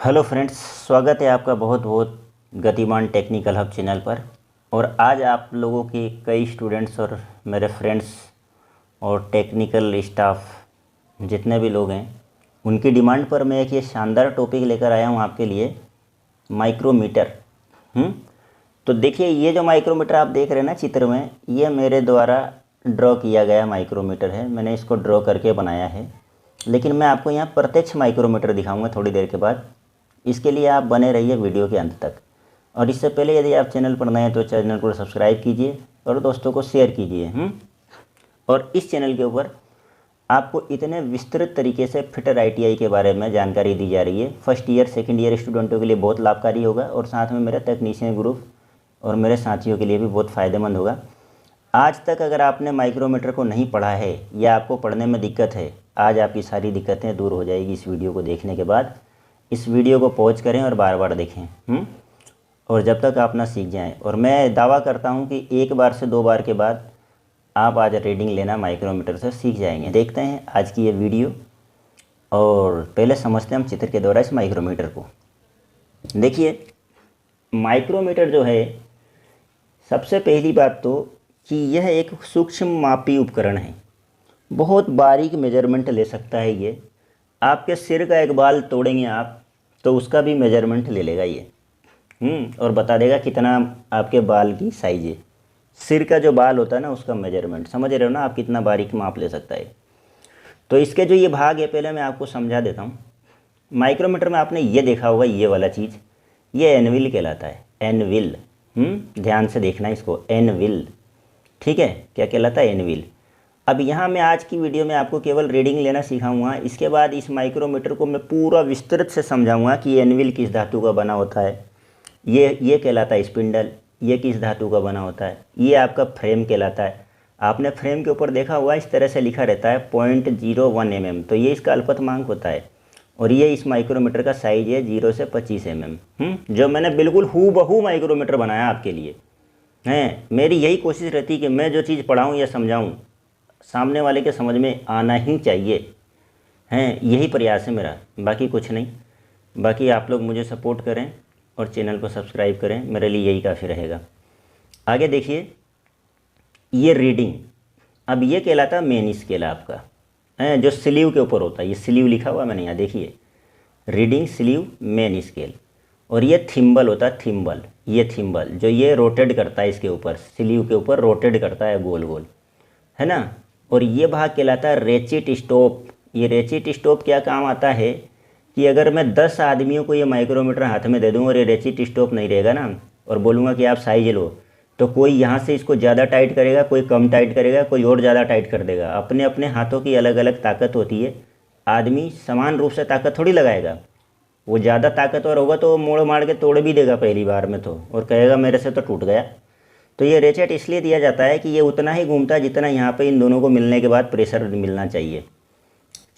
Hello friends, स्वागत है आपका बहुत बहुत गतिमान टेक्निकल हब चैनल पर। और आज आप लोगों के कई स्टूडेंट्स और मेरे फ्रेंड्स और टेक्निकल स्टाफ जितने भी लोग हैं उनकी डिमांड पर मैं एक ये शानदार टॉपिक लेकर आया हूँ आपके लिए, माइक्रोमीटर। तो देखिए, ये जो माइक्रोमीटर आप देख रहे हैं ना चित्र में, ये मेरे द्वारा ड्रॉ किया गया माइक्रोमीटर है। मैंने इसको ड्रॉ करके बनाया है, लेकिन मैं आपको यहाँ प्रत्यक्ष माइक्रोमीटर दिखाऊंगा थोड़ी देर के बाद। इसके लिए आप बने रहिए वीडियो के अंत तक। और इससे पहले यदि आप चैनल पर नए हैं तो चैनल को सब्सक्राइब कीजिए और दोस्तों को शेयर कीजिए। और इस चैनल के ऊपर आपको इतने विस्तृत तरीके से फिटर ITI के बारे में जानकारी दी जा रही है, फर्स्ट ईयर सेकंड ईयर स्टूडेंटों के लिए बहुत लाभकारी होगा और साथ में मेरे तकनीशियन ग्रुप और मेरे साथियों के लिए भी बहुत फ़ायदेमंद होगा। आज तक अगर आपने माइक्रोमीटर को नहीं पढ़ा है या आपको पढ़ने में दिक्कत है, आज आपकी सारी दिक्कतें दूर हो जाएगी इस वीडियो को देखने के बाद। इस वीडियो को पॉज करें और बार बार देखें और जब तक आप ना सीख जाएं। और मैं दावा करता हूं कि एक बार से 2 बार के बाद आप आज रीडिंग लेना माइक्रोमीटर से सीख जाएंगे। देखते हैं आज की ये वीडियो और पहले समझते हैं हम चित्र के द्वारा इस माइक्रोमीटर को। देखिए, माइक्रोमीटर जो है, सबसे पहली बात तो कि यह एक सूक्ष्म मापी उपकरण है। बहुत बारीक मेजरमेंट ले सकता है ये। आपके सिर का एक बाल तोड़ेंगे आप तो उसका भी मेजरमेंट ले लेगा ये और बता देगा कितना आपके बाल की साइज है। सिर का जो बाल होता है ना, उसका मेजरमेंट समझ रहे हो ना आप, कितना बारीक माप ले सकता है। तो इसके जो ये भाग है, पहले मैं आपको समझा देता हूँ। माइक्रोमीटर में आपने ये देखा होगा, ये वाला चीज़, ये एनविल कहलाता है। एनविल, ध्यान से देखना इसको, एनविल, ठीक है। क्या कहलाता है? एनविल। अब यहाँ मैं आज की वीडियो में आपको केवल रीडिंग लेना सिखाऊंगा। इसके बाद इस माइक्रोमीटर को मैं पूरा विस्तृत से समझाऊंगा कि एनविल किस धातु का बना होता है, ये कहलाता है स्पिंडल, ये किस धातु का बना होता है, ये आपका फ्रेम कहलाता है। आपने फ्रेम के ऊपर देखा हुआ इस तरह से लिखा रहता है 0.01 mm, तो ये इसका अल्पतमांक होता है। और ये इस माइक्रोमीटर का साइज है 0 से 25 mm। जो मैंने बिल्कुल हूबहू माइक्रोमीटर बनाया आपके लिए है। मेरी यही कोशिश रहती है कि मैं जो चीज़ पढ़ाऊँ या समझाऊँ सामने वाले के समझ में आना ही चाहिए, हैं, यही प्रयास है मेरा, बाकी कुछ नहीं। बाकी आप लोग मुझे सपोर्ट करें और चैनल को सब्सक्राइब करें, मेरे लिए यही काफ़ी रहेगा। आगे देखिए, ये रीडिंग, अब ये कहलाता है मेन स्केल आपका, है, जो स्लीव के ऊपर होता है। ये स्लीव लिखा हुआ मैंने यहाँ, देखिए, रीडिंग स्लीव मेन स्केल। और ये थिम्बल होता है, थिम्बल, ये थिम्बल जो ये रोटेट करता है, इसके ऊपर स्लीव के ऊपर रोटेट करता है गोल गोल, है ना। और ये भाग कहलाता है रेचिट स्टॉप। ये रेचिट स्टॉप क्या काम आता है कि अगर मैं 10 आदमियों को ये माइक्रोमीटर हाथ में दे दूँ और ये रेचिट स्टॉप नहीं रहेगा ना, और बोलूँगा कि आप साइज लो, तो कोई यहाँ से इसको ज़्यादा टाइट करेगा, कोई कम टाइट करेगा, कोई और ज़्यादा टाइट कर देगा। अपने अपने हाथों की अलग अलग ताकत होती है। आदमी समान रूप से ताकत थोड़ी लगाएगा। वो ज़्यादा ताकतवर होगा तो मोड़ मार के तोड़ भी देगा पहली बार में तो, और कहेगा मेरे से तो टूट गया। तो ये रेचेट इसलिए दिया जाता है कि ये उतना ही घूमता है जितना यहाँ पे इन दोनों को मिलने के बाद प्रेशर मिलना चाहिए।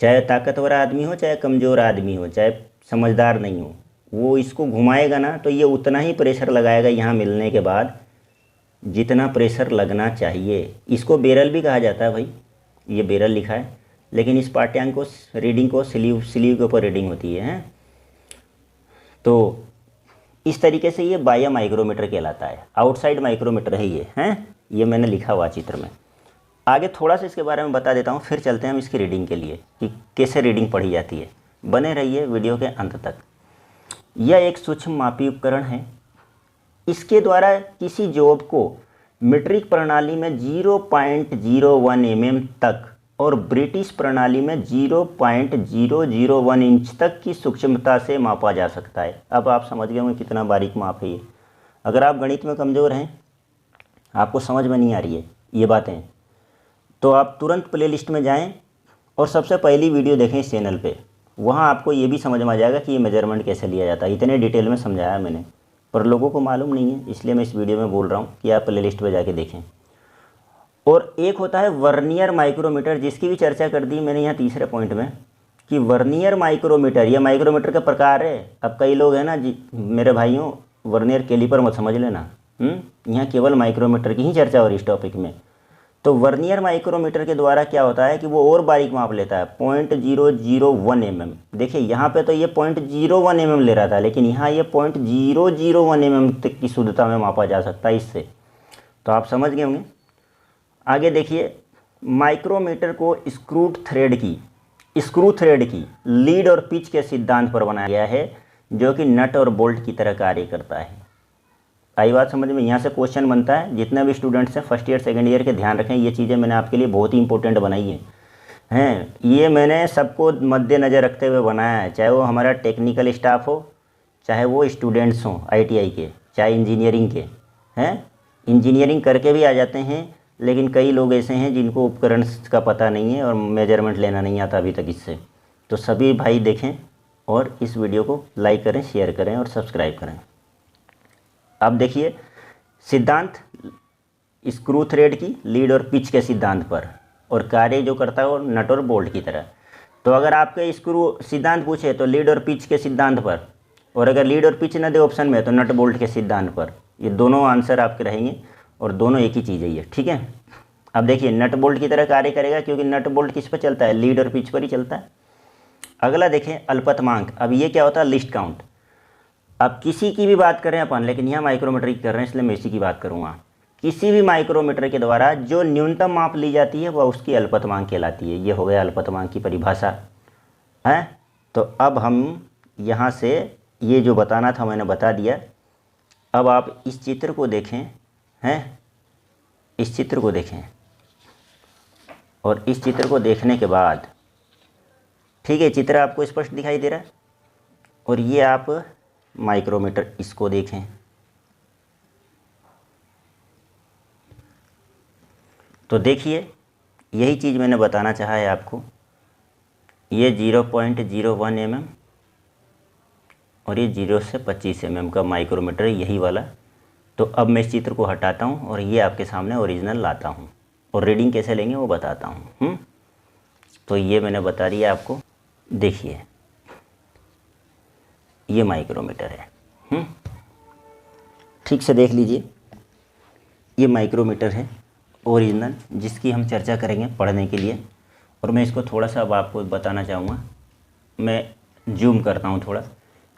चाहे ताकतवर आदमी हो, चाहे कमज़ोर आदमी हो, चाहे समझदार नहीं हो, वो इसको घुमाएगा ना तो ये उतना ही प्रेशर लगाएगा यहाँ मिलने के बाद जितना प्रेशर लगना चाहिए। इसको बेरल भी कहा जाता है भाई, ये बेरल लिखा है, लेकिन इस पाठ्यांक को, रीडिंग को स्लीव के ऊपर रीडिंग होती है। तो इस तरीके से ये बाह्य माइक्रोमीटर कहलाता है, आउटसाइड माइक्रोमीटर है ये, हैं, ये मैंने लिखा हुआ चित्र में। आगे थोड़ा सा इसके बारे में बता देता हूँ, फिर चलते हैं हम इसकी रीडिंग के लिए कि कैसे रीडिंग पढ़ी जाती है। बने रहिए वीडियो के अंत तक। यह एक सूक्ष्म मापी उपकरण है। इसके द्वारा किसी जॉब को मीट्रिक प्रणाली में 0.01 mm तक और ब्रिटिश प्रणाली में 0.001 इंच तक की सूक्ष्मता से मापा जा सकता है। अब आप समझ गए होंगे कितना बारीक माप है ये। अगर आप गणित में कमज़ोर हैं, आपको समझ में नहीं आ रही है ये बातें, तो आप तुरंत प्लेलिस्ट में जाएं और सबसे पहली वीडियो देखें इस चैनल पे। वहाँ आपको ये भी समझ में आ जाएगा कि ये मेजरमेंट कैसे लिया जाता है। इतने डिटेल में समझाया मैंने, पर लोगों को मालूम नहीं है, इसलिए मैं इस वीडियो में बोल रहा हूँ कि आप प्लेलिस्ट पे जाके देखें। और एक होता है वर्नियर माइक्रोमीटर, जिसकी भी चर्चा कर दी मैंने यहाँ तीसरे पॉइंट में कि वर्नियर माइक्रोमीटर, ये माइक्रोमीटर का प्रकार है। अब कई लोग हैं ना जी, मेरे भाइयों, वर्नियर कैलिपर मत समझ लेना। यहाँ केवल माइक्रोमीटर की ही चर्चा हो रही इस टॉपिक में। तो वर्नियर माइक्रोमीटर के द्वारा क्या होता है कि वो और बारीक माप लेता है, 0.001 mm। देखिए यहाँ पे तो ये 0.01 mm ले रहा था, लेकिन यहाँ ये 0.001 mm तक की शुद्धता में मापा जा सकता है इससे। तो आप समझ गए होंगे। आगे देखिए, माइक्रोमीटर को स्क्रू थ्रेड की लीड और पिच के सिद्धांत पर बनाया गया है, जो कि नट और बोल्ट की तरह कार्य करता है। आई बात समझ में। यहाँ से क्वेश्चन बनता है, जितने भी स्टूडेंट्स हैं फर्स्ट ईयर सेकंड ईयर के, ध्यान रखें, ये चीज़ें मैंने आपके लिए बहुत ही इंपॉर्टेंट बनाई हैं। ये मैंने सबको मद्देनज़र रखते हुए बनाया है, चाहे वो हमारा टेक्निकल स्टाफ हो, चाहे वो स्टूडेंट्स हों ITI के, चाहे इंजीनियरिंग के हैं। इंजीनियरिंग करके भी आ जाते हैं, लेकिन कई लोग ऐसे हैं जिनको उपकरण का पता नहीं है और मेजरमेंट लेना नहीं आता अभी तक इससे। तो सभी भाई देखें और इस वीडियो को लाइक करें, शेयर करें और सब्सक्राइब करें। अब देखिए सिद्धांत, स्क्रू थ्रेड की लीड और पिच के सिद्धांत पर, और कार्य जो करता है वो नट और बोल्ट की तरह। तो अगर आपके स्क्रू सिद्धांत पूछे तो लीड और पिच के सिद्धांत पर, और अगर लीड और पिच न दे ऑप्शन में तो नट बोल्ट के सिद्धांत पर। ये दोनों आंसर आपके रहेंगे और दोनों एक ही चीज़ है ये, ठीक है। अब देखिए नट बोल्ट की तरह कार्य करेगा, क्योंकि नट बोल्ट किस पर चलता है, लीड और पिच पर ही चलता है। अगला देखें अल्पतमांक। अब ये क्या होता है, लिस्ट काउंट। अब किसी की भी बात करें अपन, लेकिन यहाँ माइक्रोमीटर की कर रहे हैं इसलिए मैं इसी की बात करूँगा। किसी भी माइक्रोमीटर के द्वारा जो न्यूनतम माप ली जाती है वह उसकी अल्पतमांक कहलाती है। ये हो गया अल्पतमांक की परिभाषा है। तो अब हम यहाँ से ये जो बताना था मैंने बता दिया। अब आप इस चित्र को देखें हैं, इस चित्र को देखें, और इस चित्र को देखने के बाद, ठीक है, चित्र आपको स्पष्ट दिखाई दे रहा है। और ये आप माइक्रोमीटर इसको देखें, तो देखिए यही चीज़ मैंने बताना चाहा है आपको। ये 0.01 mm और ये 0 से 25 mm का माइक्रोमीटर, यही वाला। तो अब मैं इस चित्र को हटाता हूँ और ये आपके सामने ओरिजिनल लाता हूँ, और रीडिंग कैसे लेंगे वो बताता हूँ। तो ये मैंने बता दिया आपको। देखिए ये माइक्रोमीटर है, ठीक से देख लीजिए। ये माइक्रोमीटर है ओरिजिनल, जिसकी हम चर्चा करेंगे पढ़ने के लिए। और मैं इसको थोड़ा सा अब आपको बताना चाहूँगा। मैं जूम करता हूँ थोड़ा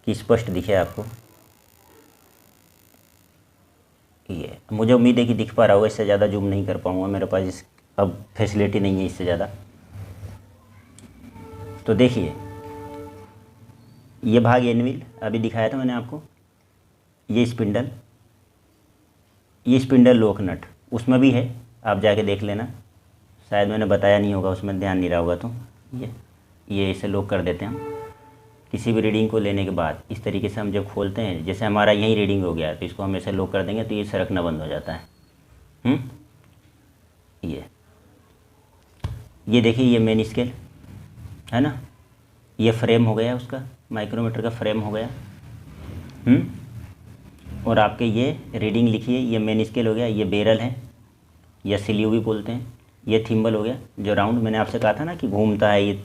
कि स्पष्ट दिखे आपको। ये मुझे उम्मीद है कि दिख पा रहा होगा, इससे ज़्यादा जूम नहीं कर पाऊँगा, मेरे पास इस अब फैसिलिटी नहीं है इससे ज़्यादा। तो देखिए ये भाग एनविल अभी दिखाया था मैंने आपको। ये स्पिंडल, ये स्पिंडल लोक नट उसमें भी है, आप जाके देख लेना। शायद मैंने बताया नहीं होगा, उसमें ध्यान नहीं रहा होगा। तो ये इसे लॉक कर देते हैं हम। किसी भी रीडिंग को लेने के बाद इस तरीके से हम जब खोलते हैं, जैसे हमारा यही रीडिंग हो गया, तो इसको हम ऐसे लॉक कर देंगे तो ये सरकना बंद हो जाता है। ये देखिए ये मेन स्केल है ना, ये फ्रेम हो गया उसका, माइक्रोमीटर का फ्रेम हो गया। और आपके ये रीडिंग लिखिए, ये मेन स्केल हो गया, ये बेरल है या सिल्यू भी बोलते हैं। ये थिम्बल हो गया जो राउंड, मैंने आपसे कहा था ना कि घूमता है, ये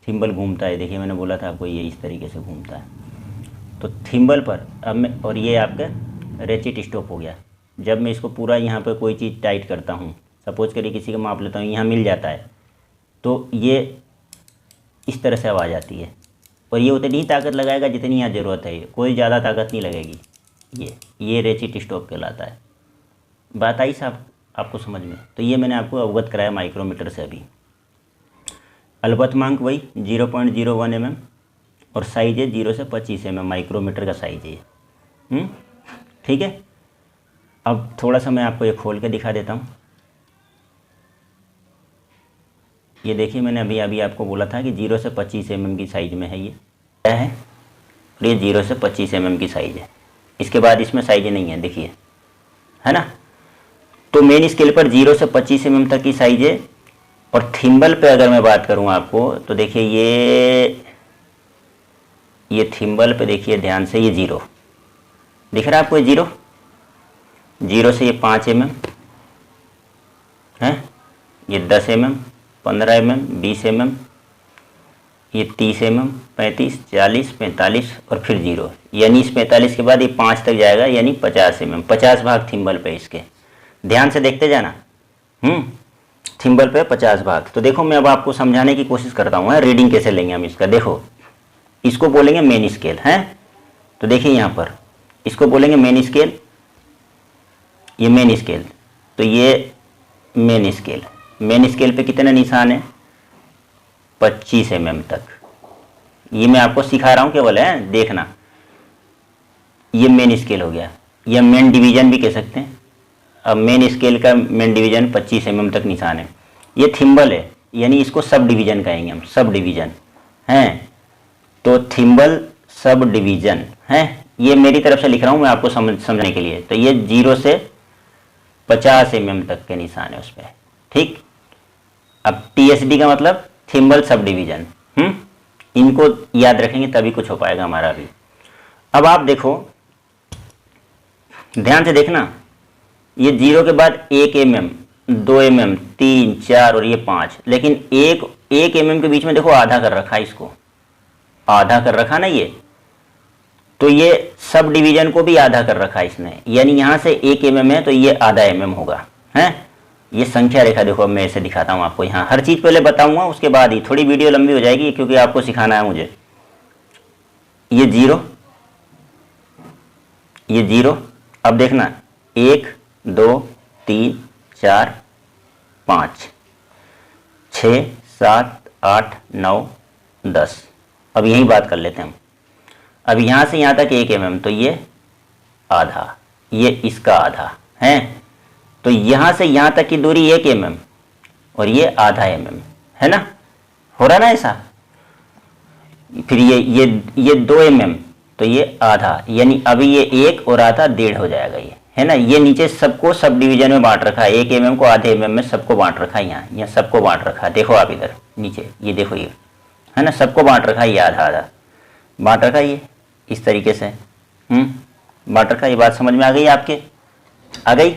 थिम्बल घूमता है। देखिए मैंने बोला था आपको ये इस तरीके से घूमता है। तो थिम्बल पर अब मैं, और ये आपका रेचिट स्टॉप हो गया। जब मैं इसको पूरा यहाँ पे कोई चीज़ टाइट करता हूँ, सपोज करिए किसी का माप लेता हूँ, यहाँ मिल जाता है, तो ये इस तरह से आवाज़ आती है। और ये उतनी ही ताकत लगाएगा जितनी यहाँ ज़रूरत है, कोई ज़्यादा ताकत नहीं लगेगी। ये रेचिट स्टॉप कहलाता है। बात आई साहब आपको समझ में? तो ये मैंने आपको अवगत कराया माइक्रोमीटर से अभी। अल्पतमांक वही 0.01 mm और साइज है 0 से 25 mm माइक्रोमीटर का साइज है। ठीक है। अब थोड़ा सा मैं आपको ये खोल के दिखा देता हूँ। ये देखिए मैंने अभी आपको बोला था कि 0 से 25 mm की साइज़ में है। ये क्या है? और ये 0 से 25 mm की साइज़ है। इसके बाद इसमें साइज नहीं है, देखिए, है ना। तो मेन स्केल पर 0 से 25 mm तक की साइज है। और थिम्बल पे अगर मैं बात करूं आपको, तो देखिए ये थिम्बल पे देखिए ध्यान से, ये 0 दिख रहा है आपको, ये 0 से ये 5 mm है, ये 10 mm, 15 mm, 20 mm, ये 30 mm, 35, 40, 45 और फिर 0, यानी इस 45 के बाद ये 5 तक जाएगा, यानी 50 mm, 50 भाग थिम्बल पे इसके। ध्यान से देखते जाना। थिम्बल पे 50 भाग। तो देखो मैं अब आपको समझाने की कोशिश करता हूँ, रीडिंग कैसे लेंगे हम इसका। देखो इसको बोलेंगे मेन स्केल है। तो देखिए यहाँ पर इसको बोलेंगे मेन स्केल, ये मेन स्केल। तो ये मेन स्केल, मेन स्केल पे कितने निशान है? 25 mm तक। ये मैं आपको सिखा रहा हूँ केवल, है देखना। ये मेन स्केल हो गया, या मेन डिवीजन भी कह सकते हैं। अब मेन स्केल का मेन डिवीजन 25 mm तक निशान है। ये थिम्बल है, यानी इसको सब डिवीजन कहेंगे हम, सब डिवीजन हैं। तो थिम्बल सब डिवीजन है, ये मेरी तरफ से लिख रहा हूँ मैं आपको समझने के लिए। तो ये 0 से 50 mm तक के निशान है उस पर, ठीक। अब TSD का मतलब थिम्बल सब डिवीजन। इनको याद रखेंगे तभी कुछ हो पाएगा हमारा भी। अब आप देखो, ध्यान से देखना, ये 0 के बाद 1 mm, 2 mm, 3, 4 और ये 5, लेकिन 1 mm के बीच में देखो आधा कर रखा है, इसको आधा कर रखा ना ये। तो ये सब डिवीजन को भी आधा कर रखा है इसने, यानी यहाँ से 1 mm है तो ये आधा mm होगा, है। ये संख्या रेखा देखो, अब मैं ऐसे दिखाता हूँ आपको। यहाँ हर चीज़ पहले बताऊंगा, उसके बाद ही थोड़ी वीडियो लंबी हो जाएगी क्योंकि आपको सिखाना है मुझे। ये 0, ये 0। अब देखना 1, 2, 3, 4, 5, 6, 7, 8, 9, 10। अब यही बात कर लेते हैं हम। अब यहाँ से यहाँ तक 1 mm, तो ये आधा, ये इसका आधा है। तो यहाँ से यहाँ तक की दूरी 1 mm और ये आधा mm है ना, हो रहा ना ऐसा। फिर ये 2 mm, तो ये आधा, यानी अभी ये 1 और आधा 1.5 हो जाएगा ये, है ना। ये नीचे सबको सब डिवीजन में बांट रखा है, 1 mm को आधे mm में सबको बांट रखा है। यहाँ सबको बांट रखा है, देखो आप इधर नीचे, ये देखो ये है ना, सबको बांट रखा है, ये आधा आधा बांट रखा है, ये इस तरीके से बांट रखा है। ये बात समझ में आ गई आपके? आ गई।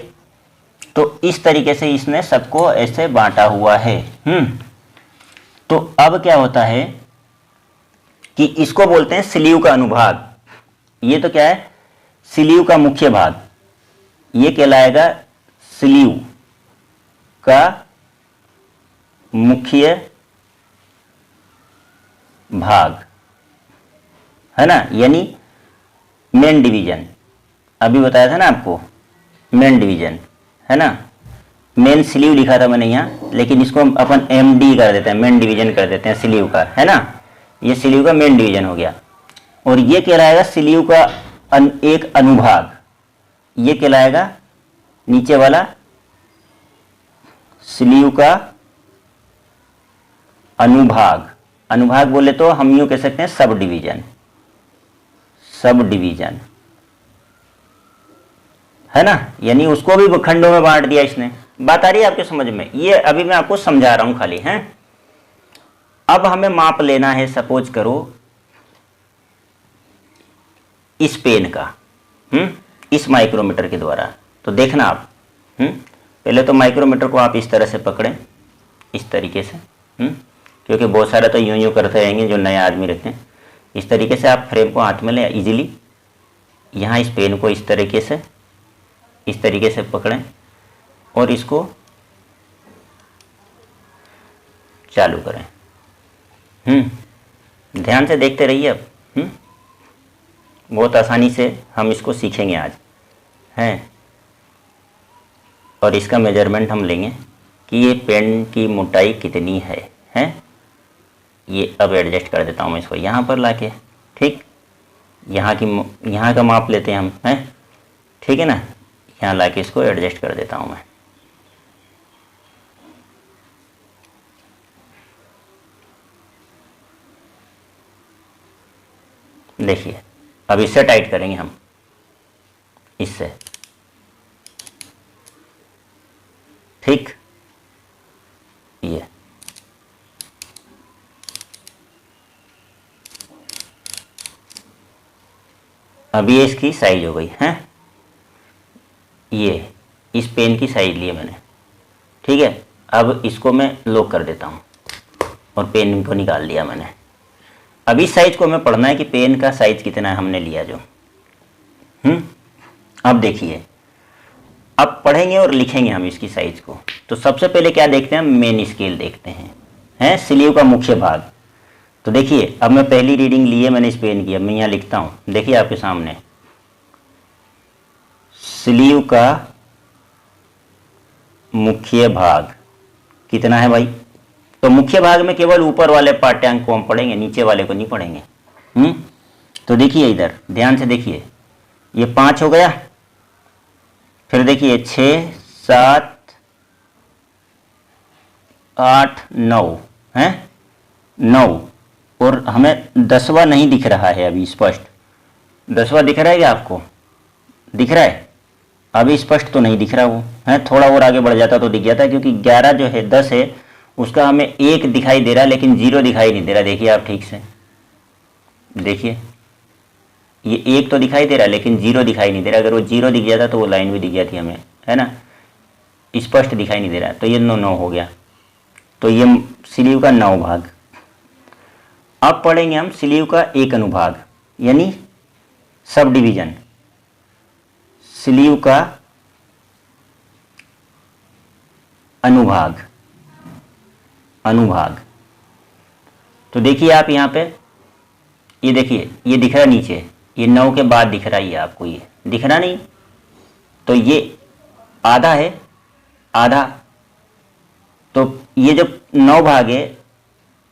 तो इस तरीके से इसने सबको ऐसे बांटा हुआ है। तो अब क्या होता है कि इसको बोलते हैं स्लीव का अनुभाग। ये तो क्या है? स्लीव का मुख्य भाग, ये कहलाएगा स्लीव का मुख्य भाग, है ना, यानी मेन डिवीजन। अभी बताया था ना आपको, मेन डिवीजन है ना। मेन स्लीव लिखा था मैंने यहाँ, लेकिन इसको हम अपन MD कर देते हैं, मेन डिवीजन कर देते हैं स्लीव का, है ना। ये स्लीव का मेन डिवीजन हो गया। और ये कहलाएगा स्लीव का एक अनुभाग, ये कहलाएगा नीचे वाला स्लीव का अनुभाग। अनुभाग बोले तो हम यूं कह सकते हैं सब डिवीजन, सब डिवीजन है ना, यानी उसको भी खंडों में बांट दिया इसने। बात आ रही है आपके समझ में? ये अभी मैं आपको समझा रहा हूं खाली, है। अब हमें माप लेना है, सपोज करो इस पेन का, इस माइक्रोमीटर के द्वारा। तो देखना आप, पहले तो माइक्रोमीटर को आप इस तरह से पकड़ें, इस तरीके से, क्योंकि बहुत सारे तो यूं करते रहेंगे जो नए आदमी रहते हैं। इस तरीके से आप फ्रेम को हाथ में लें इजीली, यहाँ इस पेन को इस तरीके से पकड़ें और इसको चालू करें। ध्यान से देखते रहिए अब। बहुत आसानी से हम इसको सीखेंगे आज, हैं। और इसका मेजरमेंट हम लेंगे कि ये पेन की मोटाई कितनी है, हैं। ये अब एडजस्ट कर देता हूँ मैं इसको यहाँ पर लाके, ठीक। यहाँ का माप लेते हैं हम, हैं, ठीक है ना। यहाँ लाके इसको एडजस्ट कर देता हूँ मैं। देखिए अब इससे टाइट करेंगे हम, इससे, ठीक। ये अब ये इसकी साइज हो गई है। ये इस पेन की साइज ली है मैंने, ठीक है। अब इसको मैं लॉक कर देता हूँ और पेन को निकाल लिया मैंने। अब इस साइज को हमें पढ़ना है कि पेन का साइज कितना है हमने लिया जो। अब देखिए अब पढ़ेंगे और लिखेंगे हम इसकी साइज को। तो सबसे पहले क्या देखते हैं, मेन स्केल देखते हैं स्लीव का मुख्य भाग। तो देखिए अब मैं पहली रीडिंग लिए, मैंने इस पेन की, अब मैं यहाँ लिखता हूँ, देखिए आपके सामने स्लीव का मुख्य भाग कितना है भाई। तो मुख्य भाग में केवल ऊपर वाले पाठ्यांक को हम पढ़ेंगे, नीचे वाले को नहीं पढ़ेंगे। तो देखिए इधर ध्यान से देखिए, ये 5 हो गया, फिर देखिए 6 7 8 9 है 9, और हमें 10वां नहीं दिख रहा है अभी स्पष्ट। 10वां दिख रहा है क्या आपको, दिख रहा है? अभी स्पष्ट तो नहीं दिख रहा वो है, थोड़ा और आगे बढ़ जाता तो दिख जाता, क्योंकि 11 जो है 10 है उसका हमें 1 दिखाई दे रहा है लेकिन 0 दिखाई नहीं दे रहा। देखिए आप ठीक से देखिए, ये 1 तो दिखाई दे रहा है लेकिन 0 दिखाई नहीं दे रहा। अगर वो 0 दिख जाता तो वो लाइन भी दिख जाती हमें, है ना, स्पष्ट दिखाई नहीं दे रहा। तो ये 9 हो गया। तो ये स्लीव का 9 भाग। अब पढ़ेंगे हम स्लीव का 1 अनुभाग, यानी सब डिवीजन। स्लीव का अनुभाग, अनुभाग। तो देखिए आप यहाँ पे, ये देखिए ये दिख रहा है नीचे, ये 9 के बाद दिख रहा है, ये आपको ये दिख रहा नहीं। तो ये आधा है, आधा। तो ये जब 9 भाग है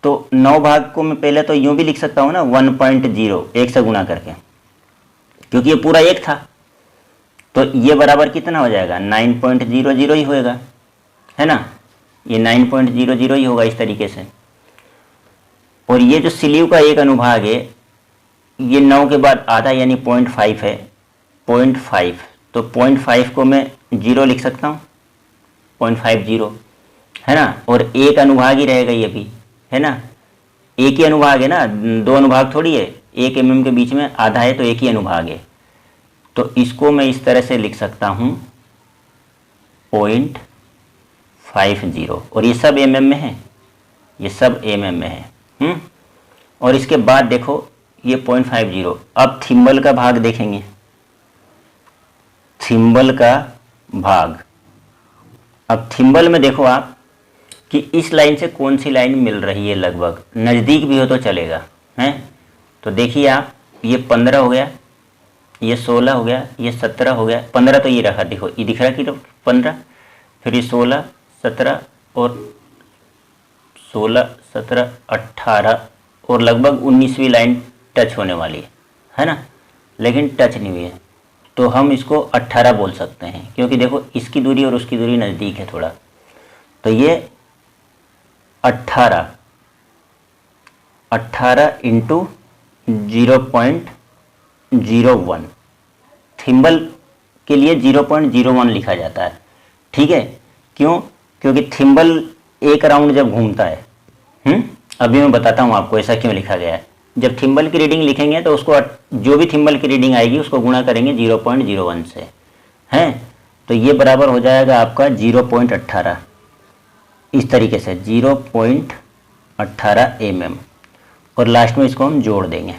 तो 9 भाग को मैं पहले तो यूं भी लिख सकता हूँ ना, 1.0 1 से गुणा करके, क्योंकि ये पूरा 1 था। तो ये बराबर कितना हो जाएगा, 9.00 ही होएगा, है ना, ये 9.00 ही होगा इस तरीके से। और ये जो स्लीव का 1 अनुभाग है, ये 9 के बाद आधा यानी 0.5 है, 0.5। तो 0.5 को मैं 0 लिख सकता हूँ, 0.50, है ना। और 1 अनुभाग ही रहेगा ये भी, है ना, एक ही अनुभाग है ना, 2 अनुभाग थोड़ी है। 1 mm के बीच में आधा है तो एक ही अनुभाग है। तो इसको मैं इस तरह से लिख सकता हूँ 0.50, और ये सब mm में है, ये सब mm में है। और इसके बाद देखो ये 0.50। अब थिम्बल का भाग देखेंगे, थिम्बल का भाग। अब थिम्बल में देखो आप कि इस लाइन से कौन सी लाइन मिल रही है, लगभग नज़दीक भी हो तो चलेगा, हैं। तो देखिए आप, ये 15 हो गया, ये 16 हो गया, ये 17 हो गया, 15 तो ये रखा, देखो ये दिख रहा है कि 15, फिर ये 16 17 और 16 17 18 और लगभग 19वीं लाइन टच होने वाली है ना, लेकिन टच नहीं हुई है। तो हम इसको 18 बोल सकते हैं, क्योंकि देखो इसकी दूरी और उसकी दूरी नज़दीक है थोड़ा। तो ये 18 इंटू 0.01, थिम्बल के लिए 0.01 लिखा जाता है, ठीक है। क्यों? क्योंकि थिम्बल एक राउंड जब घूमता है, अभी मैं बताता हूँ आपको ऐसा क्यों लिखा गया है। जब थिम्बल की रीडिंग लिखेंगे तो उसको, जो भी थिम्बल की रीडिंग आएगी उसको गुणा करेंगे 0.01 से, हैं। तो ये बराबर हो जाएगा आपका 0.18, इस तरीके से 0.18 mm। और लास्ट में इसको हम जोड़ देंगे,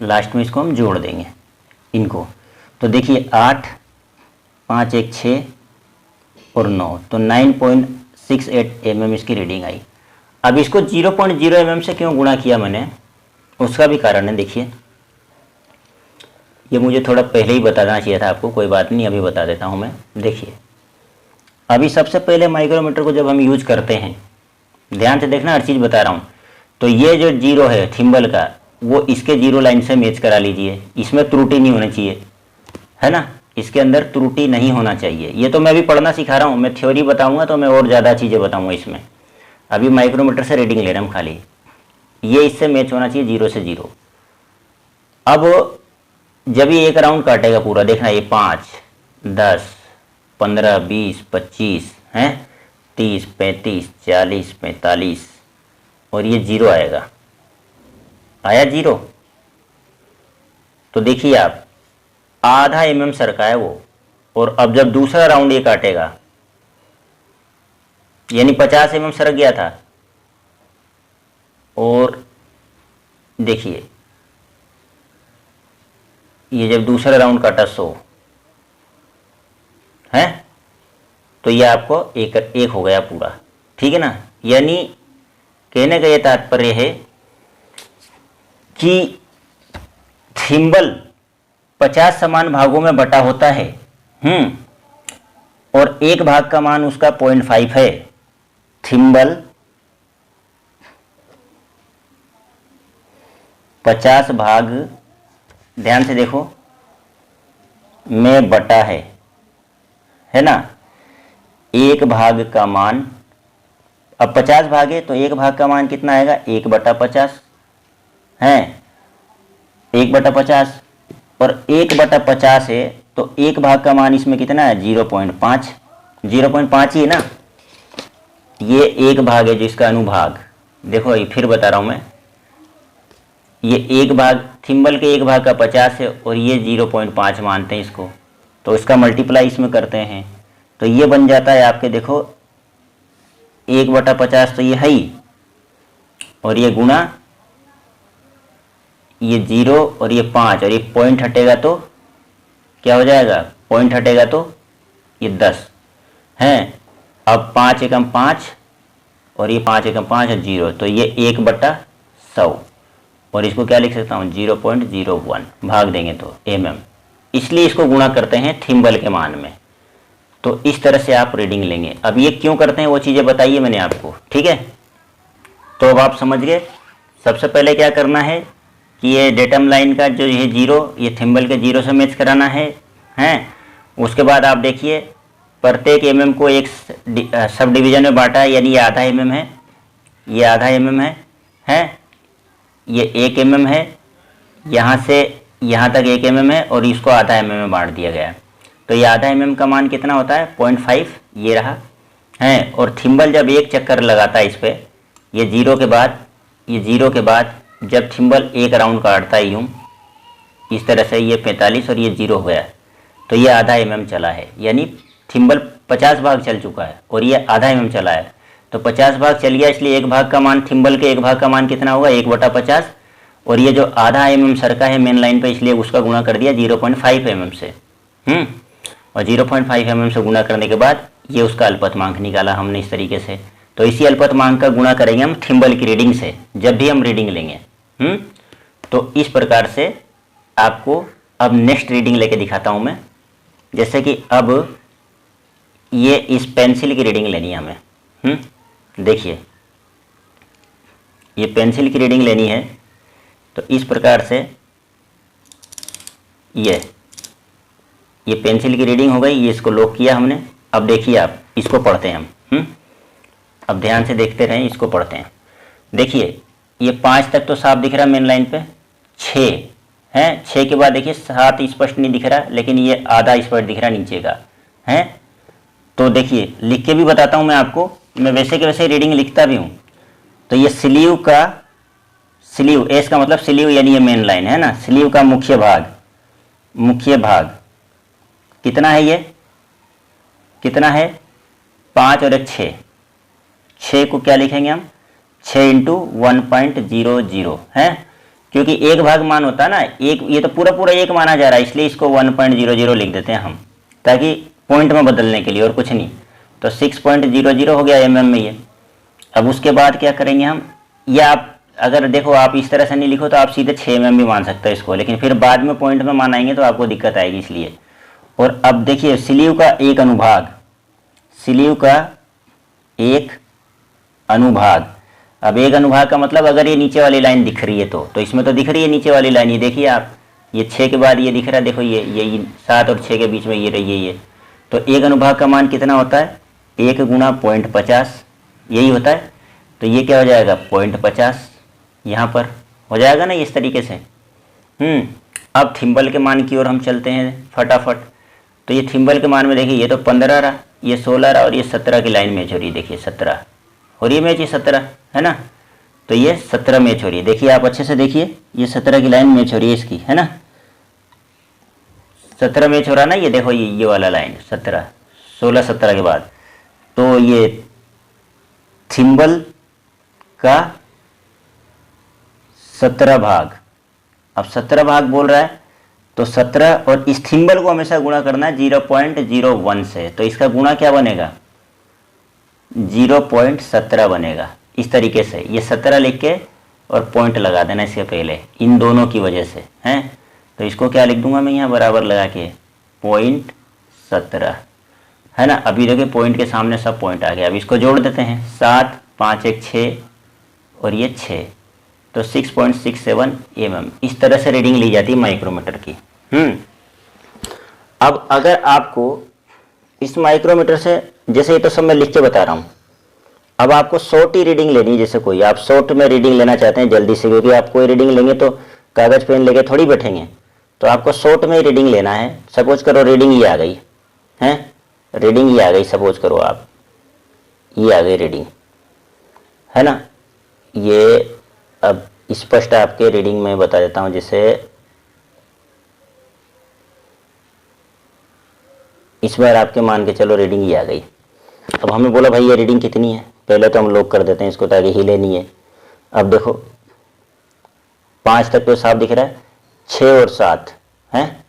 लास्ट में इसको हम जोड़ देंगे इनको। तो देखिए 8 5 1 6 और 9, तो 9.68 mm इसकी रीडिंग आई। अब इसको 0.0 mm से क्यों गुणा किया मैंने, उसका भी कारण है। देखिए ये मुझे थोड़ा पहले ही बताना चाहिए था आपको, कोई बात नहीं, अभी बता देता हूँ मैं। देखिए अभी सबसे पहले माइक्रोमीटर को जब हम यूज करते हैं, ध्यान से देखना, हर चीज़ बता रहा हूँ। तो ये जो 0 है थिम्बल का, वो इसके 0 लाइन से मैच करा लीजिए, इसमें त्रुटि नहीं होनी चाहिए, है ना, इसके अंदर त्रुटि नहीं होना चाहिए। ये तो मैं अभी पढ़ना सिखा रहा हूँ, मैं थ्योरी बताऊँगा तो मैं और ज़्यादा चीज़ें बताऊँगा इसमें। अभी माइक्रोमीटर से रीडिंग ले रहे हैं हम खाली, ये इससे मैच होना चाहिए 0 से 0। अब जब ये एक राउंड काटेगा पूरा, देखना ये 5 10 15 20 25 हैं, 30 35 40 45 और ये 0 आएगा, आया 0। तो देखिए आप, आधा mm सरका है वो। और अब जब दूसरा राउंड ये काटेगा, यानी 50 mm सरक गया था, और देखिए ये जब दूसरा राउंड काटा 100 है, तो ये आपको एक हो गया पूरा, ठीक है ना। यानी कहने का ये तात्पर्य है कि थिम्बल 50 समान भागों में बटा होता है, और एक भाग का मान उसका 0.5 है। थिम्बल 50 भाग, ध्यान से देखो, में बटा है ना। एक भाग का मान, अब 50 भाग है तो एक भाग का मान कितना आएगा, 1/50 है, 1/50, और 1/50 है तो एक भाग का मान इसमें कितना है, 0.5, 0.5 ही है ना। ये एक भाग है जिसका अनुभाग, देखो ये फिर बता रहा हूं मैं, ये एक भाग, थिम्बल के एक भाग का 50 है और ये 0.5 मानते हैं इसको, तो इसका मल्टीप्लाई इसमें करते हैं तो ये बन जाता है आपके, देखो 1/50 तो ये है ही, और ये गुणा ये 0 और ये 5, और ये पॉइंट हटेगा तो क्या हो जाएगा, पॉइंट हटेगा तो ये 10 है। अब 5 एकम 5 और ये 5 एकम 5 और 0, तो ये 1/100, और इसको क्या लिख सकता हूँ, 0.01 भाग देंगे तो mm, इसलिए इसको गुणा करते हैं थिम्बल के मान में। तो इस तरह से आप रीडिंग लेंगे। अब ये क्यों करते हैं वो चीज़ें बताइए मैंने आपको, ठीक है। तो अब आप समझ गए। सबसे पहले क्या करना है कि ये डेटम लाइन का जो ये 0, ये थिम्बल के 0 से मैच कराना है। उसके बाद आप देखिए प्रत्येक mm को एक सब डिवीजन में बांटा है, यानी ये आधा mm है, ये आधा mm है, ये 1 mm है, यहाँ से यहाँ तक 1 mm है, और इसको आधा mm में बांट दिया गया। तो ये आधा mm का मान कितना होता है, 0.5, ये रहा है। और थिम्बल जब एक चक्कर लगाता है इस पर, ये 0 के बाद, ये 0 के बाद जब थिम्बल एक राउंड काटता है यूँ इस तरह से, ये 45 और ये 0 हो गया, तो ये आधा mm चला है, यानी थिम्बल 50 भाग चल चुका है और ये आधा mm चला है। तो 50 भाग चल गया, इसलिए एक भाग का मान, थिम्बल के एक भाग का मान कितना होगा, 1/50, और ये जो आधा mm सरका है मेन लाइन पे, इसलिए उसका गुणा कर दिया 0.5 mm से, और 0.5 mm से गुणा करने के बाद ये उसका अल्पतमांक निकाला हमने इस तरीके से। तो इसी अल्पतमांक का गुणा करेंगे हम थिम्बल की रीडिंग से जब भी हम रीडिंग लेंगे। तो इस प्रकार से आपको अब नेक्स्ट रीडिंग लेके दिखाता हूँ मैं। जैसे कि अब ये इस पेंसिल की रीडिंग लेनी है हमें। देखिए ये पेंसिल की रीडिंग लेनी है, तो इस प्रकार से ये पेंसिल की रीडिंग हो गई, ये इसको लॉक किया हमने। अब देखिए आप इसको पढ़ते हैं हम। अब ध्यान से देखते रहें, इसको पढ़ते हैं। देखिए ये 5 तक तो साफ दिख रहा है मेन लाइन पे, 6 है, 6 के बाद देखिए 7 स्पष्ट नहीं दिख रहा, लेकिन ये आधा स्पष्ट दिख रहा नीचे का है। तो देखिए लिख के भी बताता हूँ मैं आपको, मैं वैसे के वैसे रीडिंग लिखता भी हूँ। तो ये स्लीव का, स्लीव एस का मतलब स्लीव यानी ये मेन लाइन है ना, स्लीव का मुख्य भाग कितना है, ये कितना है, 5 और 6, 6 को क्या लिखेंगे हम, 6 × 1.00 है, क्योंकि एक भाग मान होता है ना, एक, ये तो पूरा पूरा एक माना जा रहा है, इसलिए इसको 1.00 लिख देते हैं हम, ताकि पॉइंट में बदलने के लिए, और कुछ नहीं। तो 6.00 हो गया mm में ये। अब उसके बाद क्या करेंगे हम, या आप अगर देखो आप इस तरह से नहीं लिखो तो आप सीधे 6 mm भी मान सकते हो इसको, लेकिन फिर बाद में पॉइंट में मान आएंगे तो आपको दिक्कत आएगी, इसलिए। और अब देखिए स्लीव का एक अनुभाग, स्लीव का एक अनुभाग। अब एक अनुभाग का मतलब अगर ये नीचे वाली लाइन दिख रही है तो इसमें तो दिख रही है नीचे वाली लाइन, ये देखिए आप, ये 6 के बाद ये दिख रहा है, देखो ये 7 और 6 के बीच में ये रही है ये। तो एक अनुभाग का मान कितना होता है, 1 × 0.50, यही होता है। तो ये क्या हो जाएगा, 0.50 यहाँ पर हो जाएगा ना इस तरीके से। अब थिम्बल के मान की ओर हम चलते हैं फटाफट। तो ये थिम्बल के मान में देखिए ये तो 15 रहा, ये 16 रहा, और ये 17 की लाइन मैच हो रही है, देखिए 17 हो रही है मैच, ये 17 है ना। तो ये 17 मैच हो रही है, देखिए आप अच्छे से देखिए, ये 17 की लाइन मैच हो रही है इसकी, है ना, 17 मैच हो रहा ना, ये देखो ये वाला लाइन 17, 16 17 के बाद। तो ये थिम्बल का 17 भाग, अब 17 भाग बोल रहा है तो 17 और इस थिम्बल को हमेशा गुणा करना है 0.01 से, तो इसका गुणा क्या बनेगा 0.17 बनेगा। इस तरीके से ये 17 लिख के और पॉइंट लगा देना इसके पहले, इन दोनों की वजह से हैं। तो इसको क्या लिख दूंगा मैं यहाँ बराबर लगा के 0.17 है ना। अभी देखिए पॉइंट के सामने सब पॉइंट आ गया। अब इसको जोड़ देते हैं 7 5 1 6 और ये 6, तो 6.67 mm। इस तरह से रीडिंग ली जाती है माइक्रोमीटर की। अब अगर आपको इस माइक्रोमीटर से, जैसे ये तो सब मैं लिख के बता रहा हूँ, अब आपको शॉर्ट ही रीडिंग लेनी है। जैसे कोई आप शॉर्ट में रीडिंग लेना चाहते हैं जल्दी से, क्योंकि आप कोई रीडिंग लेंगे तो कागज पेन लेके थोड़ी बैठेंगे, तो आपको शॉर्ट में ही रीडिंग लेना है। सपोज करो रीडिंग ये आ गई है, रीडिंग ये आ गई, सपोज करो आप ये आ गई रीडिंग है ना। ये अब स्पष्ट आपके रीडिंग में बता देता हूँ। जैसे इस बार आपके मान के चलो रीडिंग ये आ गई। अब हमें बोला भाई ये रीडिंग कितनी है, पहले तो हम लॉक कर देते हैं इसको ताकि हिले नहीं है। अब देखो 5 तक तो साफ दिख रहा है, 6 और 7 है,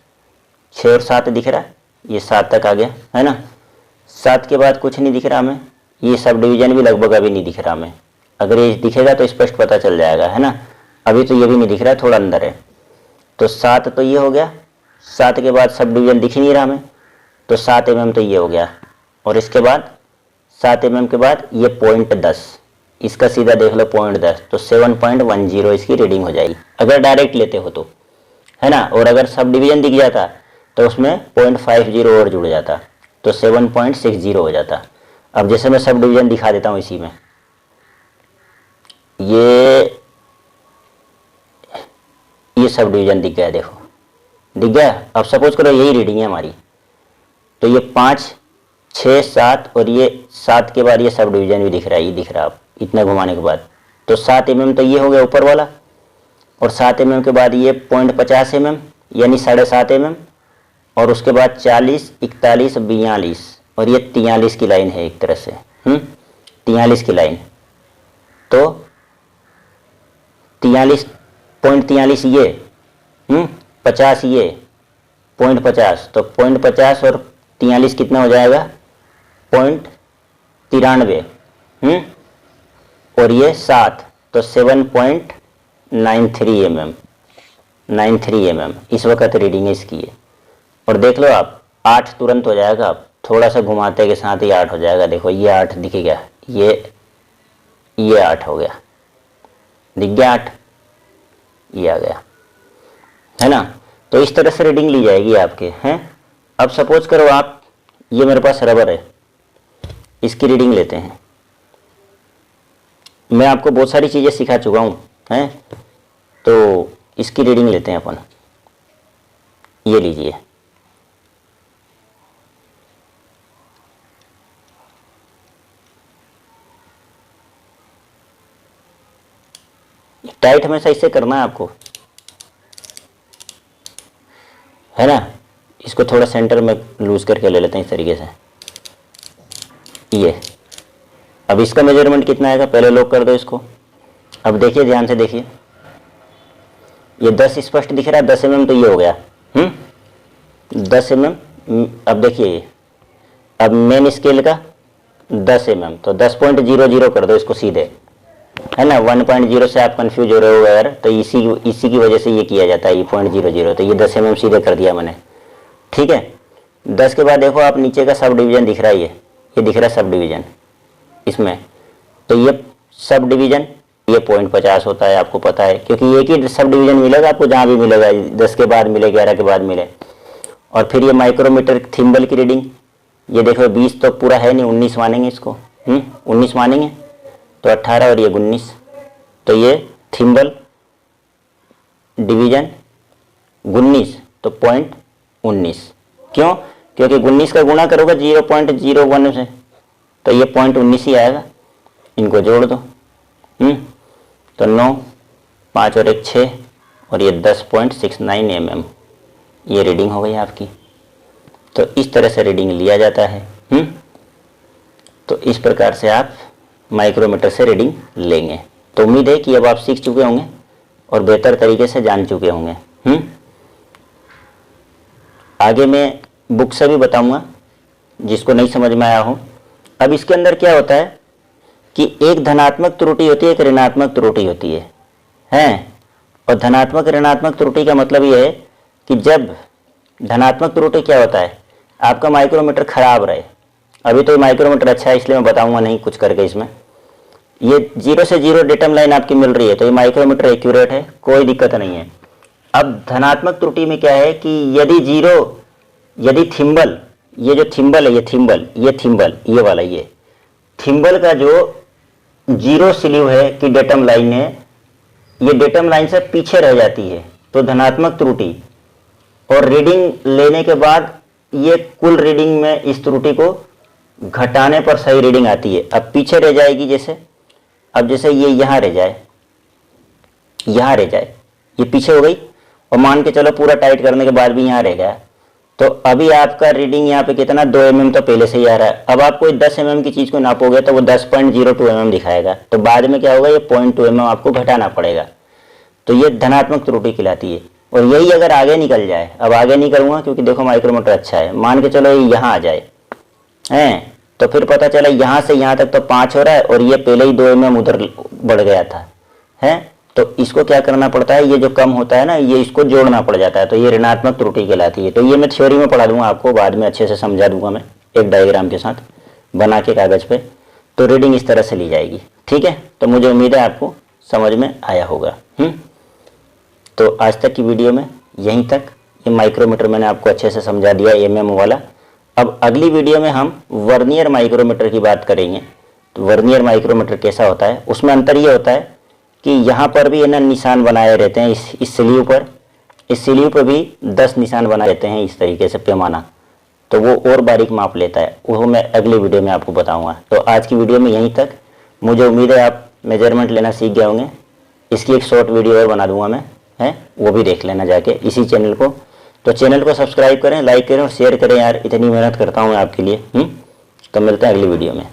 6 और 7 दिख रहा है, ये 7 तक आ गया है ना। 7 के बाद कुछ नहीं दिख रहा हमें, ये सब डिवीजन भी लगभग अभी नहीं दिख रहा हमें। अगर ये दिखेगा तो स्पष्ट पता चल जाएगा है ना। अभी तो ये भी नहीं दिख रहा है, थोड़ा अंदर है। तो 7 तो ये हो गया, 7 के बाद सब डिवीजन दिख ही नहीं रहा हमें, तो 7 mm तो ये हो गया। और इसके बाद 7 mm के बाद ये 0.10, इसका सीधा देख लो 0.10, तो 7.10 इसकी रीडिंग हो जाएगी अगर डायरेक्ट लेते हो तो है ना। और अगर सब डिवीजन दिख जाता तो उसमें 0.50 और जुड़ जाता, तो 7.60 हो जाता। अब जैसे मैं सब डिवीजन दिखा देता हूँ इसी में, ये सब डिवीजन दिख गया, देखो दिख गया। अब सपोज करो यही रीडिंग है हमारी, तो ये 5 6 7 और ये 7 के बाद ये सब डिवीजन भी दिख रहा है, ये दिख रहा है आप इतना घुमाने के बाद। तो 7 mm तो ये हो गया ऊपर वाला, और 7 mm के बाद ये 0.50 mm यानी 7.5 mm, और उसके बाद 40 41 42 और ये 43 की लाइन है एक तरह से 43 की लाइन। तो 43.43 ये 50 ये 0.50, तो 0.50 और 43 कितना हो जाएगा 0.93 और ये 7, तो 7.93 mm 93 mm इस वक्त रीडिंग इसकी है। और देख लो आप 8 तुरंत हो जाएगा, आप थोड़ा सा घुमाते के साथ ही 8 हो जाएगा। देखो ये 8 दिखेगा, ये 8 हो गया, दिख गया 8, ये आ गया है ना। तो इस तरह से रीडिंग ली जाएगी आपके हैं। अब सपोज करो आप, ये मेरे पास रबर है, इसकी रीडिंग लेते हैं। मैं आपको बहुत सारी चीज़ें सिखा चुका हूँ हैं, तो इसकी रीडिंग लेते हैं अपन। ये लीजिए, टाइट हमेशा इससे करना है आपको है ना। इसको थोड़ा सेंटर में लूज करके ले लेते हैं इस तरीके से। ये अब इसका मेजरमेंट कितना आएगा, पहले लॉक कर दो इसको। अब देखिए ध्यान से देखिए, ये 10 स्पष्ट दिख रहा है, 10 mm तो ये हो गया 10 mm। अब देखिए अब मेन स्केल का 10 mm, तो 10.00 कर दो इसको सीधे है ना। 1.0 से आप कंफ्यूज हो रहे हो यार, तो इसी की वजह से ये किया जाता है, ये 0.00, तो ये 10 mm सीधे कर दिया मैंने, ठीक है। 10 के बाद देखो आप नीचे का सब डिवीजन दिख रहा है, ये दिख रहा है सब डिवीजन इसमें। तो ये सब डिवीजन ये 0.50 होता है, आपको पता है, क्योंकि एक ही सब डिवीजन मिलेगा आपको जहाँ भी मिलेगा, 10 के बाद मिले 11 के बाद मिले। और फिर ये माइक्रोमीटर थिम्बल की रीडिंग, ये देखो 20 तो पूरा है नहीं, 19 मानेंगे इसको 19 मानेंगे, तो 18 और ये 19, तो ये थिम्बल डिवीजन 19, तो 0.19। क्यों? क्योंकि 19 का गुणा करोगे 0.01 से, तो ये 0.19 ही आएगा। इनको जोड़ दो तो 9 5 और 1 6 और ये 10.69 mm ये रीडिंग हो गई आपकी। तो इस तरह से रीडिंग लिया जाता है। तो इस प्रकार से आप माइक्रोमीटर से रीडिंग लेंगे। तो उम्मीद है कि अब आप सीख चुके होंगे और बेहतर तरीके से जान चुके होंगे। आगे मैं बुक से भी बताऊंगा जिसको नहीं समझ में आया हो। अब इसके अंदर क्या होता है कि एक धनात्मक त्रुटि होती है, एक ऋणात्मक त्रुटि होती है, हैं। और धनात्मक ऋणात्मक त्रुटि का मतलब ये है कि जब धनात्मक त्रुटि क्या होता है, आपका माइक्रोमीटर खराब रहे। अभी तो माइक्रोमीटर अच्छा है इसलिए मैं बताऊंगा नहीं कुछ करके। इसमें ये 0 से 0 डेटम लाइन आपकी मिल रही है तो ये माइक्रोमीटर एक्यूरेट है, कोई दिक्कत नहीं है। अब धनात्मक त्रुटि में क्या है कि यदि थिम्बल, ये जो थिम्बल है, ये थिम्बल ये वाला, ये थिम्बल का जो 0 स्लीव है कि डेटम लाइन है, ये डेटम लाइन से पीछे रह जाती है तो धनात्मक त्रुटि। और रीडिंग लेने के बाद ये कुल रीडिंग में इस त्रुटि को घटाने पर सही रीडिंग आती है। अब पीछे रह जाएगी जैसे, अब जैसे ये यहाँ रह जाए, ये पीछे हो गई और मान के चलो पूरा टाइट करने के बाद भी यहाँ रह गया, तो अभी आपका रीडिंग यहाँ पे कितना 2 mm तो पहले से ही आ रहा है। अब आप कोई 10 mm की चीज़ को नापोगे तो वो 10.02 mm दिखाएगा, तो बाद में क्या होगा, ये 0.2 mm आपको घटाना पड़ेगा। तो ये धनात्मक त्रुटि कहलाती है। और यही अगर आगे निकल जाए, अब आगे नहीं करूँगा क्योंकि देखो माइक्रोमीटर अच्छा है, मान के चलो ये यहाँ आ जाए हैं, तो फिर पता चला यहाँ से यहाँ तक तो 5 हो रहा है और ये पहले ही 2 mm उधर बढ़ गया था, हैं। तो इसको क्या करना पड़ता है, ये जो कम होता है ना, ये इसको जोड़ना पड़ जाता है, तो ये ऋणात्मक त्रुटि कहलाती है। तो ये मैं थ्योरी में पढ़ा दूंगा आपको, बाद में अच्छे से समझा दूंगा मैं एक डायग्राम के साथ बना के कागज़ पे। तो रीडिंग इस तरह से ली जाएगी, ठीक है। तो मुझे उम्मीद है आपको समझ में आया होगा। तो आज तक की वीडियो में यहीं तक। ये माइक्रोमीटर मैंने आपको अच्छे से समझा दिया, mm वाला। अब अगली वीडियो में हम वर्नियर माइक्रोमीटर की बात करेंगे। तो वर्नियर माइक्रोमीटर कैसा होता है, उसमें अंतर ये होता है कि यहाँ पर भी ना निशान बनाए रहते हैं, इस स्लीव पर, इस स्लीव पर भी 10 निशान बनाए रहते हैं इस तरीके से पैमाना, तो वो और बारीक माप लेता है, वो मैं अगली वीडियो में आपको बताऊंगा। तो आज की वीडियो में यहीं तक। मुझे उम्मीद है आप मेजरमेंट लेना सीख गए होंगे। इसकी एक शॉर्ट वीडियो और बना दूंगा मैं, है, वो भी देख लेना जाके इसी चैनल को। तो चैनल को सब्सक्राइब करें, लाइक करें और शेयर करें यार, इतनी मेहनत करता हूँ मैं आपके लिए। तो मिलते हैं अगली वीडियो में।